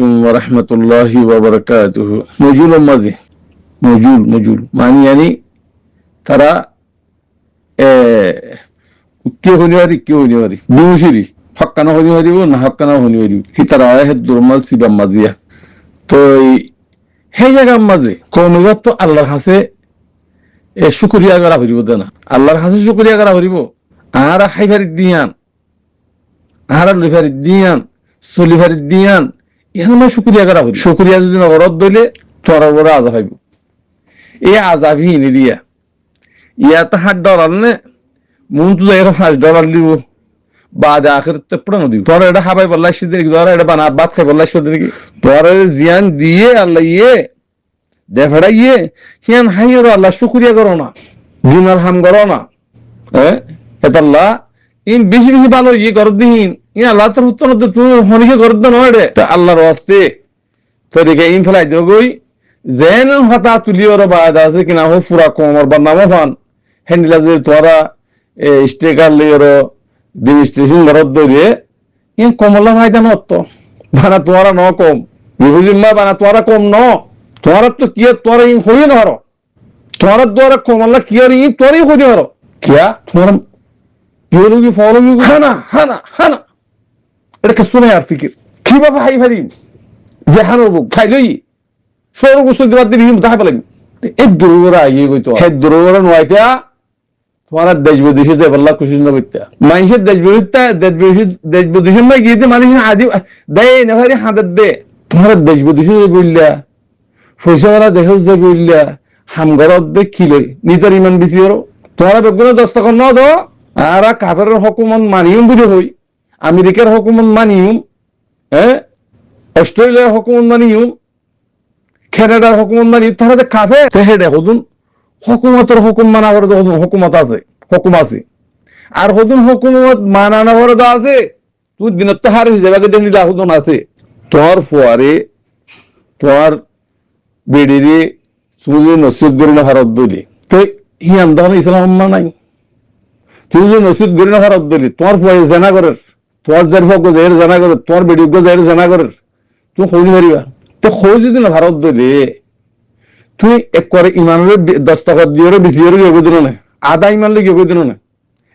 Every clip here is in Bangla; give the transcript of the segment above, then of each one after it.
আলাইকুম ওয়া রাহমাতুল্লাহি ওয়া বারাকাতুহু। মজুল মাঝে মজুল মানে তারা কেউ হইতে পারি বিমুশিরি হক্কানা হইতে পারিব না হক্কানা হইতে পারিব সি তারা দরমাল সিবাম মাজিয়া তো সেই জায়গার মাঝে কৌনগত তো আল্লাহর কাছে শুকরিয়া করা হইব না আল্লাহর কাছে শুকরিয়া করা হইব আর হাইফারি দিয়ান আর লইফারি দিয়ান চলিফারি দিয়ান ইহান শুকরিয়া করা হইব শুকরিয়া যদি নগরত দইলে তোরা বড় আজাব হইব এই আজাবি এনে দিয়া ইয়াতে $8 নে মন তো $5 দিব বাদ আখির তে পড়ানো দিব তোরা এটা খাবাই বললাই সেদিন তোরা এটা বানা ভাত খাই বললাই সেদিন কি তোরা জিয়ান দিয়ে আল্লাহ দেফড়া হিয়ান হাইয়ের আল্লাহ শুকরিয়া করো না দিনার হাম করো না আল্লাহ ইন বেশি বেশি ভালো কর দিন আল্লাহ তোর উত্তর তুমি হনিকে করে দেন আল্লাহর ওয়াস্তে তোর ইন ফেলাই দেব গই যেন হতা তুলি ওর বাদ আছে কিনা হো পুরা কমর বা নামো ফান হ্যান্ডিলা যে তোরা স্টেকার লিওর ডেমিস্ট্রেশন ঘরত দইরে ইন কমলা ভাইটা নত বানা তোরা ন কম বিহুজিম্মা বানা তোরা কম ন তোরা তো কি তোরা ইন হই না হারো তোরা দ্বারা কমলা কি আর ইন তোরই হই না হারো কিয়া তোরা ইউরুগি ফলোগি হানা এটা শুনে আর ফিকির কিভাবে হাই ভারি যে হানো খাইলই সৌর গোসল দিবার দিন হিম দেখা পেলেন এই দুর্গরা আইয়ে গইতো হে দুর্গরা নয়টা তোমার দেশ বিদেশে যে বললা খুশি না করতে মানুষের দেশ বিদেশে না গিয়ে মানুষ আদি দেয় না ভারি হাতের দে তোমার দেশ বিদেশে যে বললা পয়সাওয়ালা দেশ যে বললা হামগরত দেখ খিলই নিজের ইমান বেশি হলো তোমার বেগুনে 10 টাকা ন দো আর কাফের হুকুমত মানিউম বুঝে হই আমেরিকার হুকুমত মানিউম অস্ট্রেলিয়ার হুকুমত মানিউম কানাডার হুকুমত মানি তারা যে কাফে সেহেডে হদুন হুকুমতের হুকুম মানা করে হুকুমত আছে হুকুম আছে আর হদুন হুকুমত মানানা করে আছে তুই দিনত হার হিসেবে দেখলি হদুন আছে তোর ফুয়ারে তোর বেডিরে তুই নসিব করে না ভারত দলি তো হিয়ান দল ইসলাম মানাই তুই যে নসিব করে না ভারত দলি তোর ফুয়ারে জানা করে তোর জারফক গজের জানা করে তোর বেডি গজের জানা করে তুই খোঁজ মারিবা তো খোঁজ যদি না ভারত দলি তুই এক করে ইমানের 10 টাকা দিয়ে বেশি গিয়ে দিল না আধা ইমান গিয়ে দিল না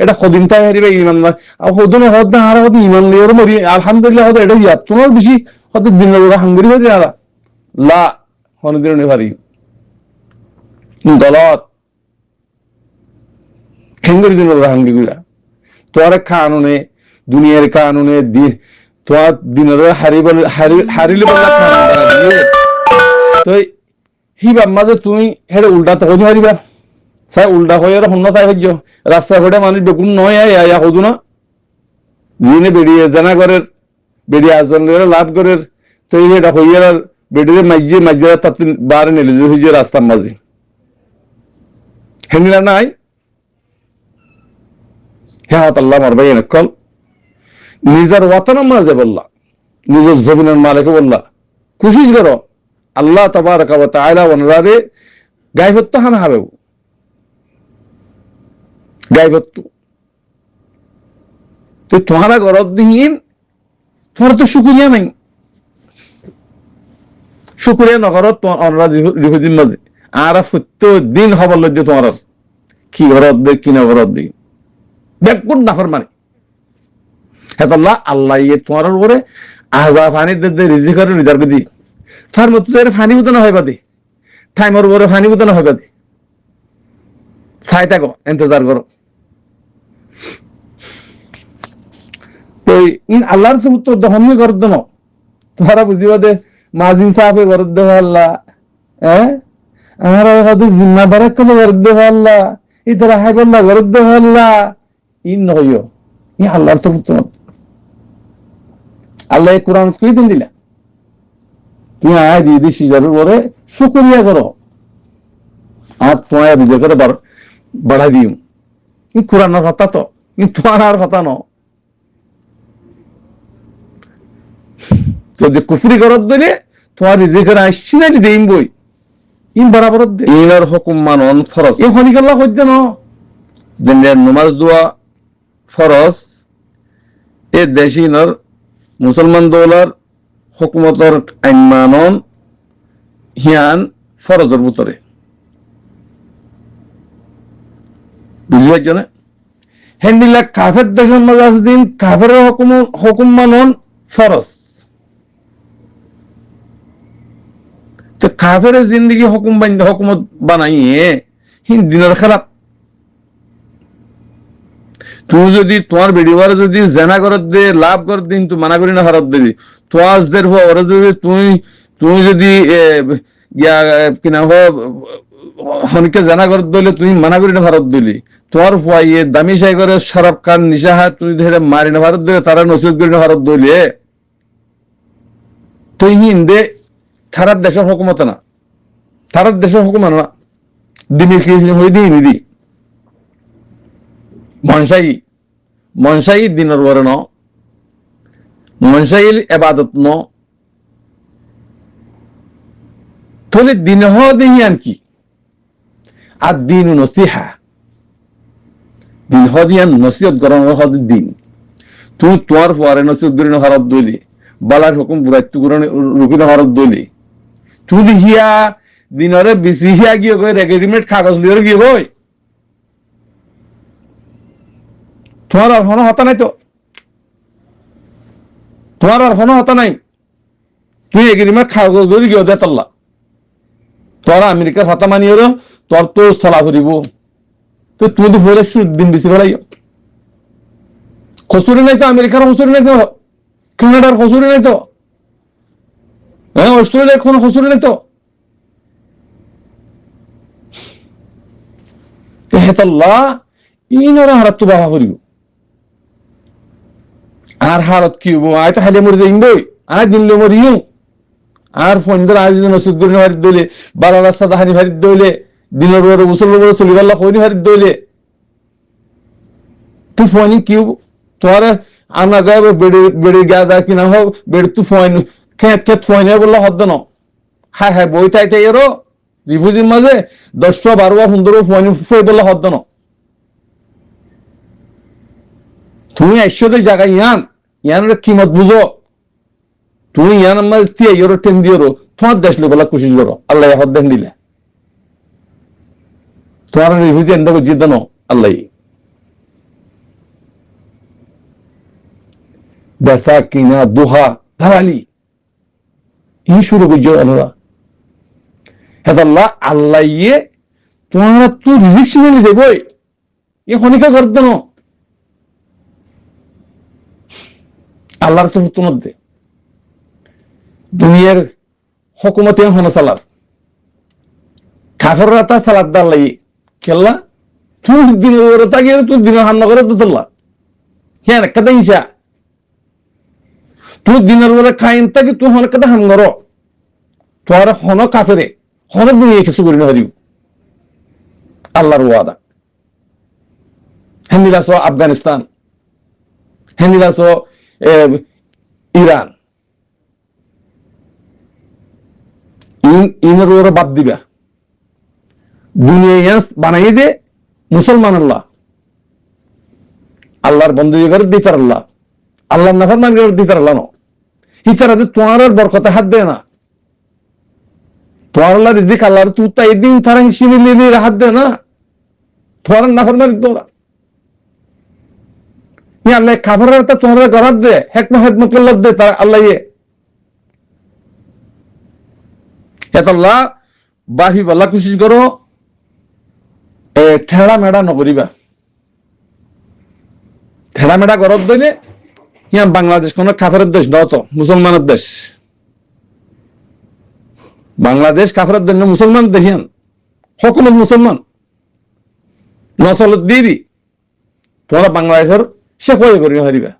এটা সদিন তাই হারিবে ইমান না আর সদিন হদ না আর হদ ইমান লিওর মরি আলহামদুলিল্লাহ হদ এটা ইয়াত তোমার বেশি হদ দিন হাঙ্গুরি হয়ে যায় লা হনদিন নেভারি গলত খেঙ্গুরি দিন হাঙ্গুরিগুলা তোর কানুনে দুনিয়ার কানুনে তোমার দিনের হারিলে বললা কানুন তো হিবাব মাঝে তুমি হেডে উল্টা তো হতে পারিবা চাই উল্টা হয়ে হন্য চাই হজ্য রাস্তা ঘাটে মানুষ বেগুন নয় আয়া হদু না যিনি বেরিয়ে জানা করে বেরিয়ে আজন লাভ করে তো এটা হইয়ার বেডিয়ে মাঝিয়ে তাতে বারে নিলে হইয়ে রাস্তার মাঝে হেনিলা নাই হ্যাঁ আল্লাহ মারবাই এনেকল নিজের ওয়াতনের মাঝে বললা নিজের জমিনের মালিকে বললা কোশিশ করো আল্লাহ তাবারাকা ওয়া তাআলা ওনারে গায়বত্ব হানা হবে গায়বত্ব তো তোমারা গরদ দিন তোমার তো শুকরিয়া নাই শুকরিয়া নগরত তোমার অনুরাধ রিহুদিন মাঝে আর প্রত্যেকদিন খবর লজ্জ তোমার কি গরদ দে কি না গরদ দিই বেগুন নাফরমানি হ্যাঁ আল্লাহ আল্লাহ তোমার উপরে আজা পানি দে রিজিকের নিদার বিধি তার মতো ফানি বুতো না হয় বাদে টাইমের উপরে ফানি বুতো না হয় বাদে ছাই থাকো ইন্তজার করো তো আল্লাহর সুত্র দহমি করে দেন তোরা বুঝিবা দে মাজিন সাহেবে করে দেব আল্লাহ আর জিম্মাদার করে দেব আল্লাহ ইতারা হাইবল্লা করে দেব আল্লাহ ইন নয় ই আল্লাহর সুত্র আল্লাহ কোরআন কই দিন দিলা তুমি আয় দিয়ে দিছি যাবে পরে শুকরিয়া করো আর তোমার বিজয় করে বাড়াই দিও কোরআনের কথা তো তোমার আর কথা ন যদি কুফরি করত দিলে তোমার রিজিকের আসছি না দিম বই ইন বরাবর ইনার হুকুম মানন ফরজ এই হনিকাল্লাহ হইতে ন দিনের নামাজ দোয়া ফরজ এ দেশিনর মুসলমান দৌলার হুকুমতর আইন মানন হিয়ান ফরজের ভিতরে বুঝি পাইছ না হেন্ডিলা কাফের দেশের মাঝে আছে দিন কাফের হুকুম মানন ফরজ তো কাফের জিন্দগি হুকুমত বানাইয়ে দিনের খারাপ তুমি যদি তোমার ভিডিওর যদি জেনা করত দে লাভ করত দিন তুই মানা করি না হারত দেবি তো আজ দের ওরা যদি তুমি যদি কিনা হনকে জানা করত দিলে তুমি মানা করি না ভারত দিলি তোমার ফুয়াইয়ে দামি সাই করে শরাব খান নিশা হাত তুমি ধরে মারি না ভারত দিলে তারা নসিহত করি না ভারত দিলে তুই হিন্দে থারার দেশের হুকুমত না থারার দেশের হুকুমত না দিনে কি হয়ে দিই নিদি মনসাই দিনের বরে ন মনসাইল এবাদত ন তাহলে দিন হদিহি আর কি আর দিন নসিহা দিন হদিয়ান নসিহত করানোর হদ দিন তুই তোমার পরে নসিহত করি না হরত দইলি বালার হুকুম বুড়াইতু করে রুকি না হরত দইলি তুই হিয়া দিনরে বেশি হিয়া গিয়ে গই রেডিমেড কাগজ লিয়ে গিয়ে গই তোমার আর কোনো হতা নাই তো তোমার আর কোনো হতা নাই তুই এগ্রিমেন্ট কাগজ ধরে গিয়ে দে তল্লা তোরা আমেরিকার হতা মানিয়ে তোর তো চলা করিব তো তুই তো ভোরে দিন বেশি বেড়াই খসুরি নাই তো আমেরিকার খসুরি নাই তো কানাডার খসুরি নাই তো হ্যাঁ অস্ট্রেলিয়ার কোনো খসুরি নাই তো হেতল্লা ইনরা হারাত তো বাবা করিব আর হারত কি হবো আয় তো হাইলে মরে যাই বই আর দিনলে মরিও আর ফোনদের আজ নসিদ করে হারি দইলে বালা রাস্তা হানি হারি দইলে দিনের বড় মুসল বড় চলিবাল্লা হইনি হারি দইলে তুই ফোন কি হবো তোমার আনা গায়ে বেড়ে গাদা কিনা হোক বেড়ে তু ফোন খেত ফোন বললো হদ্দ ন হায় হায় বই তাই তাই এরো রিফিউজির মাঝে 10-12 সুন্দর ফোন ফই বললো হদ্দ ন তুমি একশোদের জায়গায় ইয়ানের কিমত বুঝো তুমি ইয়ান আমার তিয়াইরো টেন দিও তোমার দেশ লোকলা কোশিশ করো আল্লাহ হদ দেন দিলে তোমার রিভিউতে এন্ড করে জিত দানো আল্লাহ বেসা কিনা দোহা ধারালি এই শুরু করছো আল্লাহ হেদাল্লাহ আল্লাহ ইয়ে তোমার তো রিজিক শিখে নিয়ে যাবো এ খনিকা কর দেন আল্লাহর তো হুকুমত দে দুনিয়ার হুকুমতে হন সালাদ কাফেররা তা সালাদ দাল লাগি কেল্লা তুই দিনের ওরে তাকিয়ে তুই দিনের হান্না করে তো তোল্লা হ্যাঁ একটা ইসা তুই দিনের ওরে খাইন তাকি তুই হন একটা হান করো তোর হন কাফেরে হন দুনিয়া কিছু করি না হারিব আল্লাহর ওয়াদা হেন্দিলাস আফগানিস্তান হেন্দিলাস ইরান ইনের ওরা বাদ দিবা দুনিয়া বানাই দে মুসলমান আল্লাহর বন্ধু করে দিতার আল্লাহর নাফার মান করে দিতার আল্লাহ হিতারা তোমার বরকতে হাত দেয় না তোমার আল্লাহ রিজিক আল্লাহর তুই তাই দিন তারা হিসেবে নিয়ে হাত দেয় না তোমার নাফার মান তোরা আল্লাহ খাবার তোমার গড়াত দে হেকমত করল দে তার আল্লাহ এতল্লাহ বাহি বলা কোশিশ করো ঠেড়া মেড়া নকরিবা ঠেড়া মেড়া গরত দিলে ইয়া বাংলাদেশ কোন কাফেরের দেশ নয় তো মুসলমানের দেশ বাংলাদেশ কাফেরের দেশ মুসলমান দেশ ইয়ান সকল মুসলমান নসলত দিবি তোমরা বাংলাদেশের সে কয়ে করি হারিবা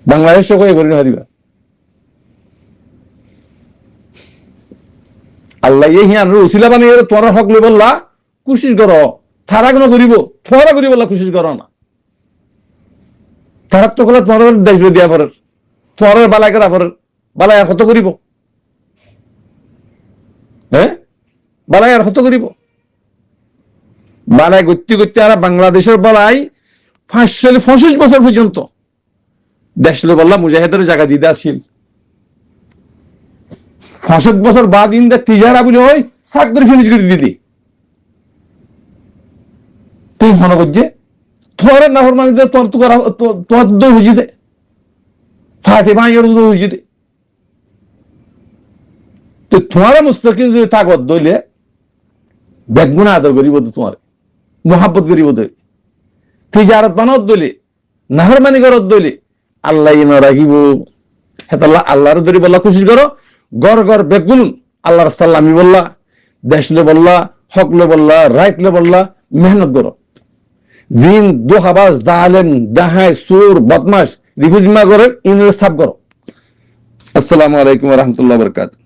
বাংলাদেশ সে কয়ে করি হারিবা আল্লাহ হিয়ান উসিলা বানিয়ে তোরা হক লই বললা কোশিশ করো তারা কেন করিব তোরা করি বললা কোশিশ করো না তারা তো কলে তোমার দেশ দিয়া পরে তোমার বালাই করা পরে বালাই আর কত করিব হ্যাঁ বালাই আর কত করিব বালাই করতে করতে আর বাংলাদেশের বালাই 25 বছর পর্যন্ত দেশলে বললা মুজাহিদের জায়গা দিতে আসছিল 5 বছর বাদ ইন্দা তিজারা বলে ওই সাক করে ফিনিশ করে দিদি তুই মনে করছে তোমার নাহর মানে তোর তোমার তো হয়েছি দে ফাটে ভাইয়ের হয়েছি দে তো তোমার মুস্তকিল যদি তাকত দইলে বেগুনা আদর করিব তো তোমার মোহাব্বত করিব তো তিজারত বানত দইলে নাহর মানি করত দইলে আল্লাহ ইন রাখিব হেতাল্লাহ আল্লাহর ধরি বললা কোশিশ করো গড় গড় বেগুন আল্লাহ রাস্তাল্লাহ আমি বললা দেশলে বললা হকলে বললা রাইটলে বললা মেহনত করো জিন দোহাবাজ জালেম ডাহাই সুর বদমাশ রিফিউজিমা করে ইংরেজ সাফ করো আসসালামু আলাইকুম ওয়া রাহমাতুল্লাহি ওয়া বারাকাতুহু